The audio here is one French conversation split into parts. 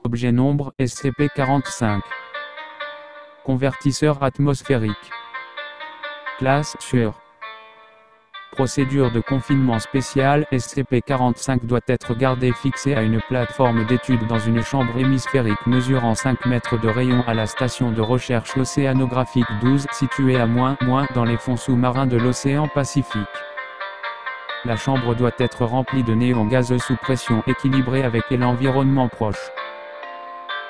Objet nombre SCP-45. Convertisseur atmosphérique. Classe sûre. Procédure de confinement spéciale. SCP-45 doit être gardé fixé à une plateforme d'étude dans une chambre hémisphérique mesurant 5 mètres de rayon à la station de recherche océanographique 12 située à dans les fonds sous-marins de l'océan Pacifique. La chambre doit être remplie de néons gazeux sous pression équilibrée avec l'environnement proche.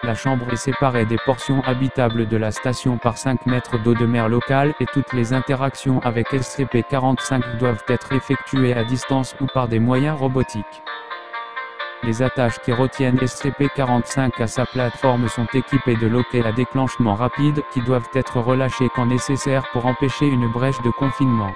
La chambre est séparée des portions habitables de la station par 5 mètres d'eau de mer locale et toutes les interactions avec SCP-45 doivent être effectuées à distance ou par des moyens robotiques. Les attaches qui retiennent SCP-45 à sa plateforme sont équipées de loquets à déclenchement rapide qui doivent être relâchés quand nécessaire pour empêcher une brèche de confinement.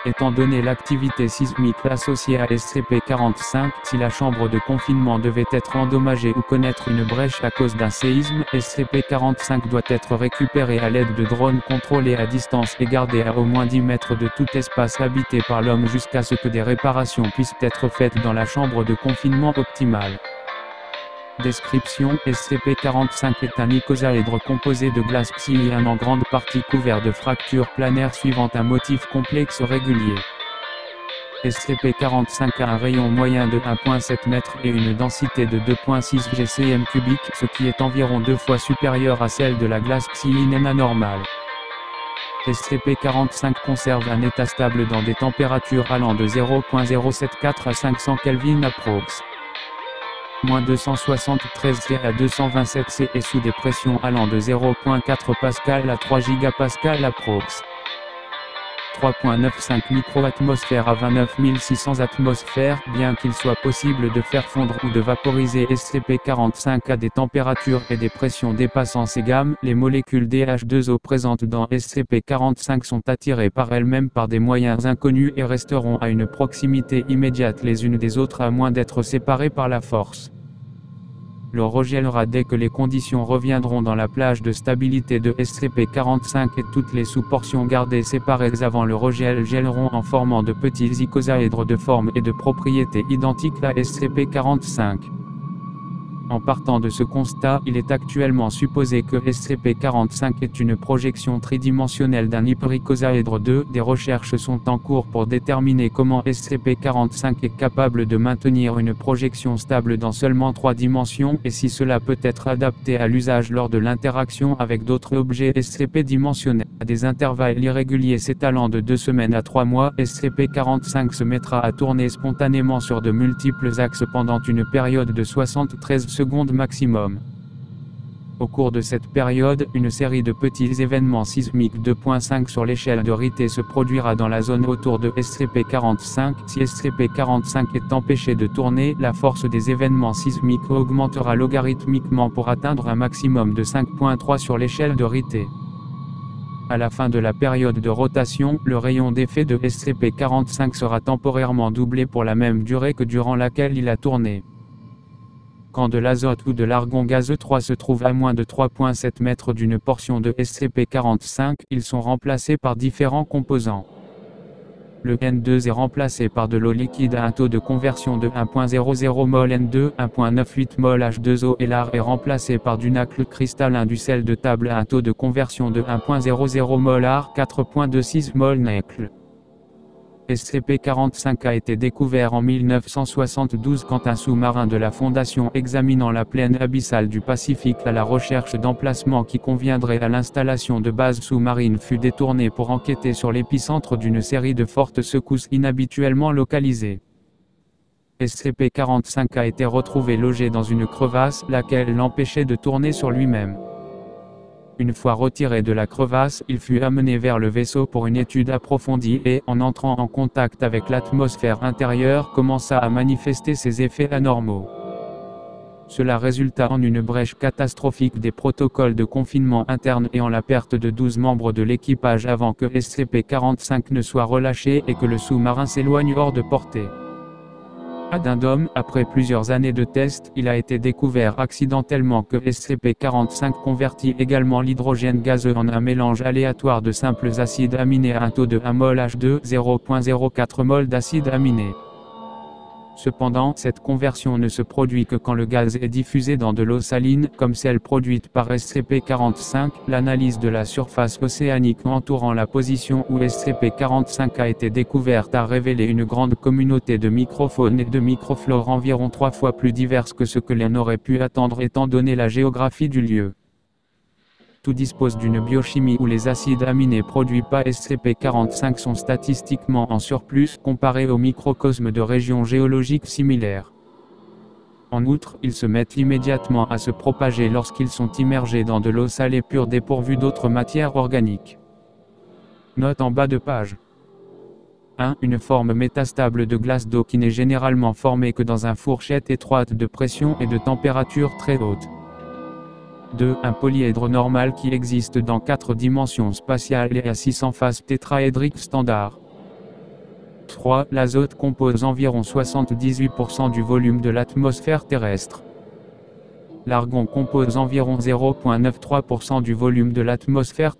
Étant donné l'activité sismique associée à SCP-45, si la chambre de confinement devait être endommagée ou connaître une brèche à cause d'un séisme, SCP-45 doit être récupéré à l'aide de drones contrôlés à distance et gardé à au moins 10 mètres de tout espace habité par l'homme jusqu'à ce que des réparations puissent être faites dans la chambre de confinement optimale. Description: SCP-45 est un icosaèdre composé de glace psyllienne en grande partie couvert de fractures planaires suivant un motif complexe régulier. SCP-45 a un rayon moyen de 1,7 m et une densité de 2,6 g/cm3, ce qui est environ 2 fois supérieur à celle de la glace psyllienne anormale. SCP-45 conserve un état stable dans des températures allant de 0,074 à 500 Kelvin approx. -273 C à 227 C et sous des pressions allant de 0,4 Pascal à 3 gigapascal approx. 3,95 microatmosphères à 29 600 atmosphères. Bien qu'il soit possible de faire fondre ou de vaporiser SCP-45 à des températures et des pressions dépassant ces gammes, les molécules DH2O présentes dans SCP-45 sont attirées par elles-mêmes par des moyens inconnus et resteront à une proximité immédiate les unes des autres à moins d'être séparées par la force. Le regèlera dès que les conditions reviendront dans la plage de stabilité de SCP-45 et toutes les sous-portions gardées séparées avant le regel gèleront en formant de petits icosaèdres de forme et de propriétés identiques à SCP-45. En partant de ce constat, il est actuellement supposé que SCP-45 est une projection tridimensionnelle d'un hypericosaèdre 2. Des recherches sont en cours pour déterminer comment SCP-45 est capable de maintenir une projection stable dans seulement 3 dimensions et si cela peut être adapté à l'usage lors de l'interaction avec d'autres objets SCP dimensionnels. À des intervalles irréguliers s'étalant de 2 semaines à 3 mois, SCP-45 se mettra à tourner spontanément sur de multiples axes pendant une période de 73 secondes maximum. Au cours de cette période, une série de petits événements sismiques 2.5 sur l'échelle de Richter se produira dans la zone autour de SCP-45. Si SCP-45 est empêché de tourner, la force des événements sismiques augmentera logarithmiquement pour atteindre un maximum de 5.3 sur l'échelle de Richter. À la fin de la période de rotation, le rayon d'effet de SCP-45 sera temporairement doublé pour la même durée que durant laquelle il a tourné. Quand de l'azote ou de l'argon gazeux 3 se trouvent à moins de 3,7 mètres d'une portion de SCP-45, ils sont remplacés par différents composants. Le N2 est remplacé par de l'eau liquide à un taux de conversion de 1,00 mol N2, 1,98 mol H2O et l'art est remplacé par du nacre cristallin du sel de table à un taux de conversion de 1,00 mol AR, 4,26 mol nacre. SCP-45 a été découvert en 1972 quand un sous-marin de la Fondation examinant la plaine abyssale du Pacifique à la recherche d'emplacements qui conviendraient à l'installation de bases sous-marines fut détourné pour enquêter sur l'épicentre d'une série de fortes secousses inhabituellement localisées. SCP-45 a été retrouvé logé dans une crevasse, laquelle l'empêchait de tourner sur lui-même. Une fois retiré de la crevasse, il fut amené vers le vaisseau pour une étude approfondie et, en entrant en contact avec l'atmosphère intérieure, commença à manifester ses effets anormaux. Cela résulta en une brèche catastrophique des protocoles de confinement interne et en la perte de 12 membres de l'équipage avant que SCP-45 ne soit relâché et que le sous-marin s'éloigne hors de portée. Addendum, après plusieurs années de tests, il a été découvert accidentellement que SCP-45 convertit également l'hydrogène gazeux en un mélange aléatoire de simples acides aminés à un taux de 1 mol H2, 0,04 mol d'acide aminé. Cependant, cette conversion ne se produit que quand le gaz est diffusé dans de l'eau saline, comme celle produite par SCP-45. L'analyse de la surface océanique entourant la position où SCP-45 a été découverte a révélé une grande communauté de microfaune et de microflore environ 3 fois plus diverses que ce que l'on aurait pu attendre étant donné la géographie du lieu. Tout dispose d'une biochimie où les acides aminés produits par SCP-45 sont statistiquement en surplus comparés au microcosme de régions géologiques similaires. En outre, ils se mettent immédiatement à se propager lorsqu'ils sont immergés dans de l'eau salée pure dépourvue d'autres matières organiques. Note en bas de page. 1. Une forme métastable de glace d'eau qui n'est généralement formée que dans une fourchette étroite de pression et de température très haute. 2. Un polyèdre normal qui existe dans 4 dimensions spatiales et à 600 faces tétraédriques standard. 3. L'azote compose environ 78% du volume de l'atmosphère terrestre. L'argon compose environ 0,93% du volume de l'atmosphère.